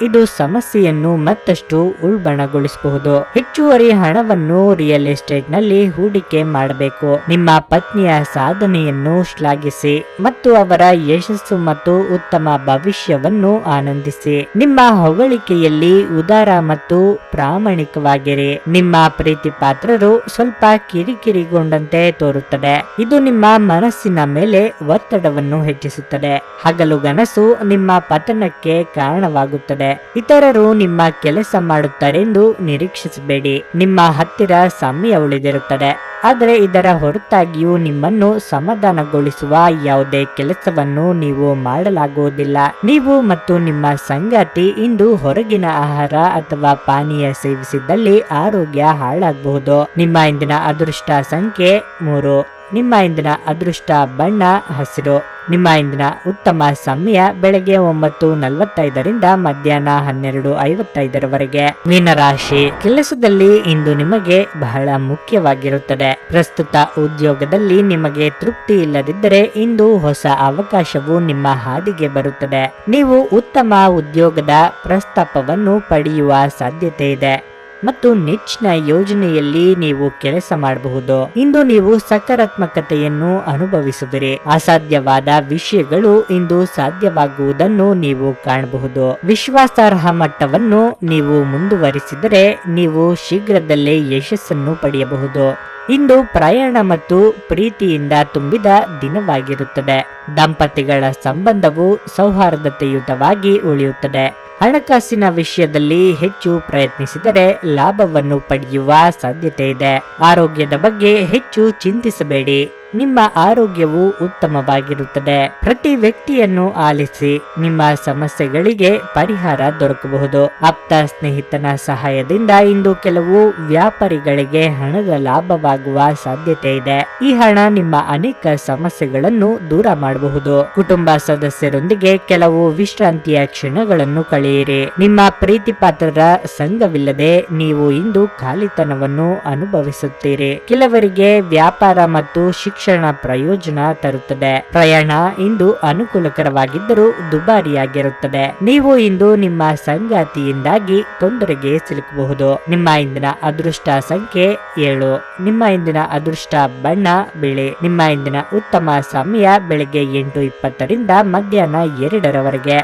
ಇದು ಸಮಸ್ಯೆಯನ್ನು ಮತ್ತಷ್ಟು ಉಲ್ಬಣಗೊಳಿಸಬಹುದು. ಹೆಚ್ಚುವರಿ ಹಣವನ್ನು ರಿಯಲ್ ಎಸ್ಟೇಟ್ ನಲ್ಲಿ ಹೂಡಿಕೆ ಮಾಡಬೇಕು. ನಿಮ್ಮ ಪತ್ನಿಯ ಸಾಧನೆಯನ್ನು ಶ್ಲಾಘಿಸಿ ಮತ್ತು ಅವರ ಯಶಸ್ಸು ಮತ್ತು ಉತ್ತಮ ಭವಿಷ್ಯವನ್ನು ಆನಂದಿಸಿ. ನಿಮ್ಮ ಹೊಗಳಿಕೆಯಲ್ಲಿ ಉದಾರ ಮತ್ತು ಪ್ರಾಮಾಣಿಕವಾಗಿರಿ. ನಿಮ್ಮ ಪ್ರೀತಿ ಪಾತ್ರರು ಸ್ವಲ್ಪ ಕಿರಿಕಿರಿಗೊಂಡಂತೆ ತೋರುತ್ತದೆ. ಇದು ನಿಮ್ಮ ಮನಸ್ಸಿನ ಮೇಲೆ ಒತ್ತಡವನ್ನು ಹೆಚ್ಚಿಸುತ್ತದೆ. ಹಗಲುಗನಸು ನಿಮ್ಮ ಪತನಕ್ಕೆ ಕಾರಣವಾಗುತ್ತದೆ. ಇತರರು ನಿಮ್ಮ ಕೆಲಸ ಮಾಡುತ್ತಾರೆಂದು ನಿರೀಕ್ಷಿಸಬೇಡಿ. ನಿಮ್ಮ ಹತ್ತಿರ ಸಮಯ ಉಳಿದಿರುತ್ತದೆ, ಆದರೆ ಇದರ ಹೊರತಾಗಿಯೂ ನಿಮ್ಮನ್ನು ಸಮಾಧಾನಗೊಳಿಸುವ ಯಾವುದೇ ಕೆಲಸವನ್ನು ನೀವು ಮಾಡಲಾಗುವುದಿಲ್ಲ. ನೀವು ಮತ್ತು ನಿಮ್ಮ ಸಂಗಾತಿ ಇಂದು ಹೊರಗಿನ ಆಹಾರ ಅಥವಾ ಪಾನೀಯ ಸೇವಿಸಿದಲ್ಲಿ ಆರೋಗ್ಯ ಹಾಳಾಗಬಹುದು. ನಿಮ್ಮ ಇಂದಿನ ಅದೃಷ್ಟ ಸಂಖ್ಯೆ 3. ನಿಮ್ಮ ಇಂದಿನ ಅದೃಷ್ಟ ಬಣ್ಣ ಹಸಿರು. ನಿಮ್ಮ ಇಂದಿನ ಉತ್ತಮ ಸಮಯ ಬೆಳಗ್ಗೆ 9:45ರಿಂದ ಮಧ್ಯಾಹ್ನ 12:55ರವರೆಗೆ. ಮೀನರಾಶಿ, ಕೆಲಸದಲ್ಲಿ ಇಂದು ನಿಮಗೆ ಬಹಳ ಮುಖ್ಯವಾಗಿರುತ್ತದೆ. ಪ್ರಸ್ತುತ ಉದ್ಯೋಗದಲ್ಲಿ ನಿಮಗೆ ತೃಪ್ತಿ ಇಲ್ಲದಿದ್ದರೆ ಇಂದು ಹೊಸ ಅವಕಾಶವು ನಿಮ್ಮ ಹಾದಿಗೆ ಬರುತ್ತದೆ. ನೀವು ಉತ್ತಮ ಉದ್ಯೋಗದ ಪ್ರಸ್ತಾಪವನ್ನು ಪಡೆಯುವ ಸಾಧ್ಯತೆ ಇದೆ ಮತ್ತು ನೆಚ್ಚಿನ ಯೋಜನೆಯಲ್ಲಿ ನೀವು ಕೆಲಸ ಮಾಡಬಹುದು. ಇಂದು ನೀವು ಸಕಾರಾತ್ಮಕತೆಯನ್ನು ಅನುಭವಿಸುವಿರಿ. ಅಸಾಧ್ಯವಾದ ವಿಷಯಗಳು ಇಂದು ಸಾಧ್ಯವಾಗುವುದನ್ನು ನೀವು ಕಾಣಬಹುದು. ವಿಶ್ವಾಸಾರ್ಹ ಮಟ್ಟವನ್ನು ನೀವು ಮುಂದುವರಿಸಿದರೆ ನೀವು ಶೀಘ್ರದಲ್ಲೇ ಯಶಸ್ಸನ್ನು ಪಡೆಯಬಹುದು. ಇಂದು ಪ್ರಯಾಣ ಮತ್ತು ಪ್ರೀತಿಯಿಂದ ತುಂಬಿದ ದಿನವಾಗಿರುತ್ತದೆ. ದಂಪತಿಗಳ ಸಂಬಂಧವು ಸೌಹಾರ್ದತೆಯುತವಾಗಿ ಉಳಿಯುತ್ತದೆ. ಹಣಕಾಸಿನ ವಿಷಯದಲ್ಲಿ ಹೆಚ್ಚು ಪ್ರಯತ್ನಿಸಿದರೆ ಲಾಭವನ್ನು ಪಡೆಯುವ ಸಾಧ್ಯತೆ ಇದೆ. ಆರೋಗ್ಯದ ಬಗ್ಗೆ ಹೆಚ್ಚು ಚಿಂತಿಸಬೇಡಿ. ನಿಮ್ಮ ಆರೋಗ್ಯವು ಉತ್ತಮವಾಗಿರುತ್ತದೆ. ಪ್ರತಿ ವ್ಯಕ್ತಿಯನ್ನು ಆಲಿಸಿ. ನಿಮ್ಮ ಸಮಸ್ಯೆಗಳಿಗೆ ಪರಿಹಾರ ದೊರಕಬಹುದು. ಆಪ್ತ ಸ್ನೇಹಿತನ ಸಹಾಯದಿಂದ ಇಂದು ಕೆಲವು ವ್ಯಾಪಾರಿಗಳಿಗೆ ಹಣದ ಲಾಭವಾಗುವ ಸಾಧ್ಯತೆ ಇದೆ. ಈ ಹಣ ನಿಮ್ಮ ಅನೇಕ ಸಮಸ್ಯೆಗಳನ್ನು ದೂರ ಮಾಡಬಹುದು. ಕುಟುಂಬ ಸದಸ್ಯರೊಂದಿಗೆ ಕೆಲವು ವಿಶ್ರಾಂತಿಯ ಕ್ಷಣಗಳನ್ನು ಕಳೆಯಿರಿ. ನಿಮ್ಮ ಪ್ರೀತಿ ಪಾತ್ರರ ಸಂಘವಿಲ್ಲದೆ ನೀವು ಇಂದು ಖಾಲಿತನವನ್ನು ಅನುಭವಿಸುತ್ತೀರಿ. ಕೆಲವರಿಗೆ ವ್ಯಾಪಾರ ಮತ್ತು ಶಿಕ್ಷಣ ಪ್ರಯೋಜನ ತರುತ್ತದೆ. ಪ್ರಯಾಣ ಇಂದು ಅನುಕೂಲಕರವಾಗಿದ್ದರೂ ದುಬಾರಿಯಾಗಿರುತ್ತದೆ. ನೀವು ಇಂದು ನಿಮ್ಮ ಸಂಗಾತಿಯಿಂದಾಗಿ ತೊಂದರೆಗೆ ಸಿಲುಕಬಹುದು. ನಿಮ್ಮ ಇಂದಿನ ಅದೃಷ್ಟ ಸಂಖ್ಯೆ 7. ನಿಮ್ಮ ಇಂದಿನ ಅದೃಷ್ಟ ಬಣ್ಣ ಬಿಳಿ. ನಿಮ್ಮ ಇಂದಿನ ಉತ್ತಮ ಸಮಯ ಬೆಳಗ್ಗೆ 8:20ರಿಂದ ಮಧ್ಯಾಹ್ನ 2ರವರೆಗೆ.